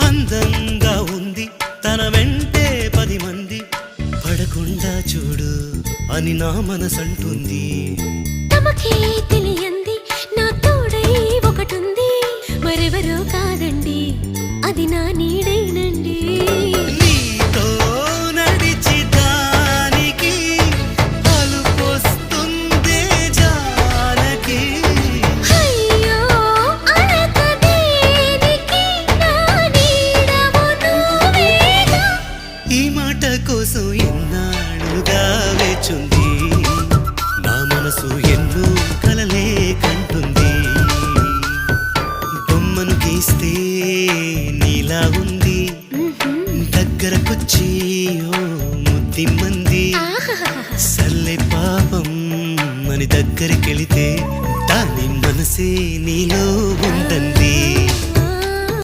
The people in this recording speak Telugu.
అందంగా ఉంది తన వెంటే 10 మంది పడకుండా చూడు అని నా మనసంటుంది. తమకే తెలియంది నా తోడై ఒకటుంది, మరెవరో కాదండి అది నా నీడైనండి. నీతో నడిచి దానికి అలుపొస్తుందే జానకి. అయ్యో అనక దేనికి నా నీడవు నువ్వేగా. ఈ మాట కోసం ఎన్నాళ్ళుగా వేచుంది నా మనసు, ఎన్నో కలలే కంటుంది. బొమ్మను గీస్తే నీలా ఉంది, దగ్గరకొచ్చి ఓ ముద్దిమ్మంది. సల్లే పాపం అని దగ్గరికెళితే దాని మనసే నీలో ఉందంది.